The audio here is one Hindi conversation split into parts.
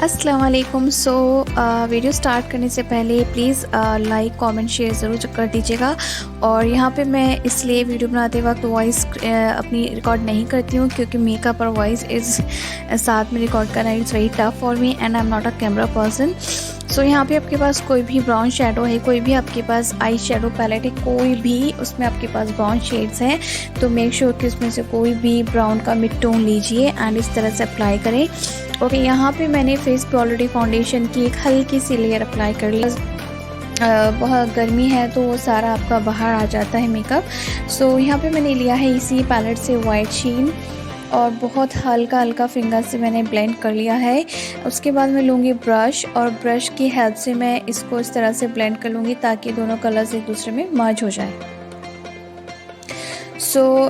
अस्सलाम वालेकुम। वीडियो स्टार्ट करने से पहले प्लीज़ लाइक कमेंट शेयर ज़रूर कर दीजिएगा। और यहाँ पे मैं इसलिए वीडियो बनाते वक्त वॉइस अपनी रिकॉर्ड नहीं करती हूँ क्योंकि मेकअप और वॉइस इज़ साथ में रिकॉर्ड करना is very tough for me and I am not a camera person. यहाँ पे आपके पास कोई भी ब्राउन शेडो है, कोई भी आपके पास आई शेडो पैलेट है, कोई भी उसमें आपके पास ब्राउन शेड्स हैं, तो मेक श्योर कि उसमें से कोई भी ब्राउन का मिड टोन लीजिए एंड इस तरह से अप्लाई करें। यहाँ पे मैंने फेस पे ऑलरेडी फाउंडेशन की एक हल्की सी लेयर अप्लाई कर ली। बहुत गर्मी है तो वो सारा आपका बाहर आ जाता है मेकअप। यहाँ पे मैंने लिया है इसी पैलेट से वाइट शीन और बहुत हल्का हल्का फिंगर से मैंने ब्लेंड कर लिया है। उसके बाद मैं लूँगी ब्रश और ब्रश की हेल्प से मैं इसको इस तरह से ब्लेंड कर लूँगी ताकि दोनों कलर्स एक दूसरे में मर्ज हो जाए।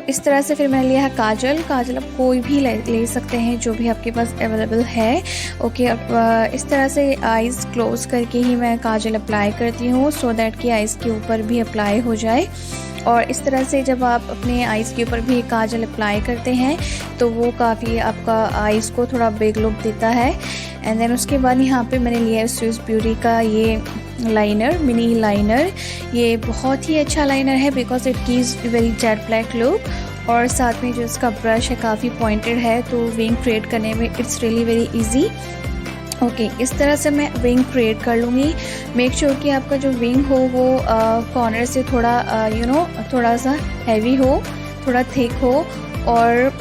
इस तरह से फिर मैंने लिया है काजल। काजल आप कोई भी ले सकते हैं जो भी आपके पास अवेलेबल है। अब इस तरह से आइज़ क्लोज करके ही मैं काजल अप्लाई करती हूँ सो दैट कि आइज़ के ऊपर भी अप्लाई हो जाए। और इस तरह से जब आप अपने आइज़ के ऊपर भी काजल अप्लाई करते हैं तो वो काफ़ी आपका आइज़ को थोड़ा बिग लुक देता है। एंड देन उसके बाद यहाँ पे मैंने लिया है स्विस ब्यूटी का ये लाइनर, मिनी लाइनर। ये बहुत ही अच्छा लाइनर है because it gives very jet black look और साथ में जो इसका ब्रश है काफ़ी पॉइंटेड है तो विंग क्रिएट करने में इट्स रियली वेरी इजी। इस तरह से मैं विंग क्रिएट कर लूँगी। मेक श्योर कि आपका जो विंग हो वो कॉर्नर से थोड़ा थोड़ा सा हैवी हो, थोड़ा थिक हो और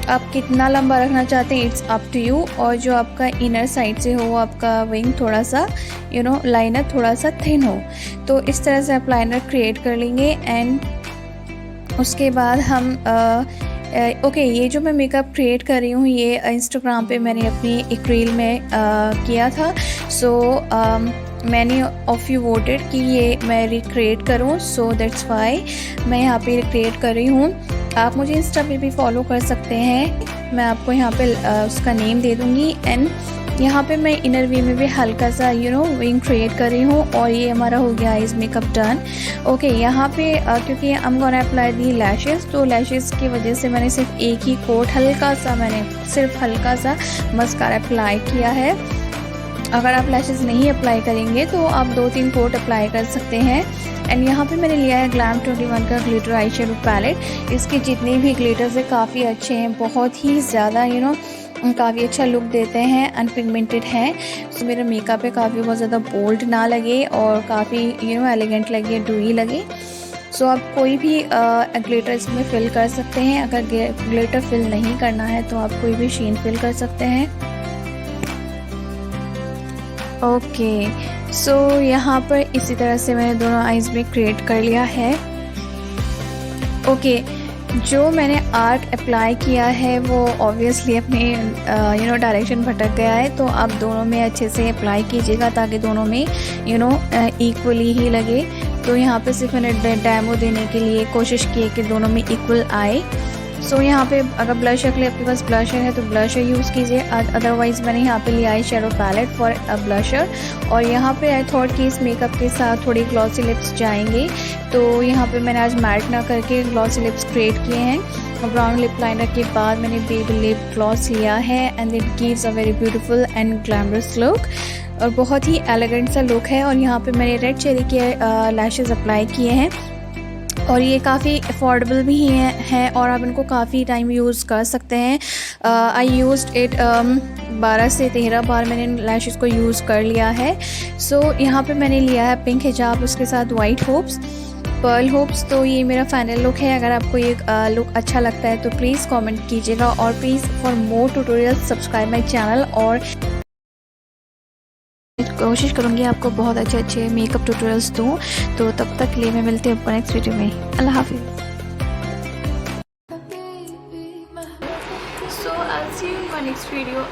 आप कितना लंबा रखना चाहते हैं इट्स अप टू यू। और जो आपका इनर साइड से हो आपका विंग थोड़ा सा लाइनर थोड़ा सा थिन हो। तो इस तरह से आप लाइनर क्रिएट कर लेंगे। एंड उसके बाद हम ये जो मैं मेकअप क्रिएट कर रही हूँ ये इंस्टाग्राम पे मैंने अपनी एक रील में किया था। मैनी ऑफ यू वोटेड कि ये मैं रिक्रिएट करूँ, सो दैट्स वाई मैं यहाँ पे रिक्रिएट कर रही हूँ। आप मुझे इंस्टा पे भी फॉलो कर सकते हैं, मैं आपको यहाँ पे उसका नेम दे दूँगी। एंड यहाँ पे मैं इनर वे में भी हल्का सा विंग क्रिएट कर रही हूँ और ये हमारा हो गया आइज मेकअप डन। यहाँ पे क्योंकि I am gonna apply the lashes, तो लैशेस की वजह से मैंने सिर्फ एक ही कोट हल्का सा मस्कारा अप्लाई किया है। अगर आप लैशेस नहीं अप्लाई करेंगे तो आप 2-3 कोट अप्लाई कर सकते हैं। एंड यहाँ पे मैंने लिया है ग्लैम 21 का ग्लिटर आई शेडो पैलेट। इसके जितने भी ग्लिटर्स है काफ़ी अच्छे हैं, बहुत ही ज़्यादा काफ़ी अच्छा लुक देते हैं, अनपिगमेंटेड है। मेरा मेकअप है काफ़ी बहुत ज़्यादा बोल्ड ना लगे और काफ़ी एलिगेंट लगे, ड्यूई लगे। आप कोई भी ग्लिटर इसमें फिल कर सकते हैं। अगर ग्लिटर फिल नहीं करना है तो आप कोई भी शीन फिल कर सकते हैं। यहाँ पर इसी तरह से मैंने दोनों आइज़ में क्रिएट कर लिया है। जो मैंने आर्ट अप्लाई किया है वो ऑब्वियसली अपने डायरेक्शन भटक गया है, तो आप दोनों में अच्छे से अप्लाई कीजिएगा ताकि दोनों में इक्वली ही लगे। तो यहाँ पे सिर्फ मैंने डेमो देने के लिए कोशिश की है कि दोनों में इक्वल आए। यहाँ पे अगर ब्लशर के लिए आपके पास ब्लशर है तो ब्लशर यूज़ कीजिए, अदरवाइज़ मैंने यहाँ पे लिया है shadow palette for a blusher. और यहाँ पे आई थॉट कि इस मेकअप के साथ थोड़ी ग्लॉसी लिप्स जाएंगे, तो यहाँ पे मैंने आज मैट ना करके ग्लॉसी लिप्स क्रिएट किए हैं। ब्राउन लिप लाइनर के बाद मैंने बेबी लिप ग्लॉस लिया है and it gives a very beautiful and glamorous look और बहुत ही एलिगेंट सा लुक है। और यहाँ पे मैंने रेड चेरी के लैशेज़ अप्लाई किए हैं और ये काफ़ी अफोर्डेबल भी हैं और आप इनको काफ़ी टाइम यूज़ कर सकते हैं। आई यूज्ड इट 12 से 13 बार मैंने लैशेज़ को यूज़ कर लिया है। यहाँ पे मैंने लिया है पिंक हिजाब, उसके साथ वाइट होप्स, पर्ल होप्स। तो ये मेरा फाइनल लुक है। अगर आपको ये लुक अच्छा लगता है तो प्लीज़ कमेंट कीजिएगा और please for more tutorials subscribe my channel. और कोशिश करूँगी आपको बहुत अच्छे मेकअप ट्यूटोरियल्स दूँ। तो तब तक के लिए मैं मिलती हूँ आपको नेक्स्ट वीडियो में। अल्लाह हाफिज़। I'll see you in my next video.